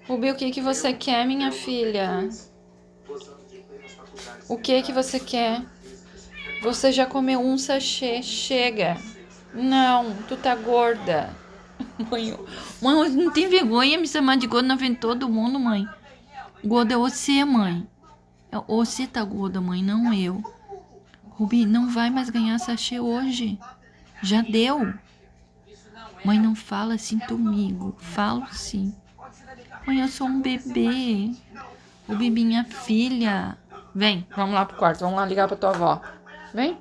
Rubi, o que que você quer, minha filha? O que que você quer? Você já comeu um sachê, chega. Não, tu tá gorda. Mãe, não tem vergonha me chamar de gorda na frente de todo mundo, mãe. Gorda é você, mãe. Você tá gorda, mãe, não eu. Rubi, não vai mais ganhar sachê hoje. Já deu. Mãe, não fala assim comigo. Falo sim. Mãe, eu sou um bebê. Rubi, minha filha. Vem, vamos lá pro quarto. Vamos lá ligar pra tua avó. Vem.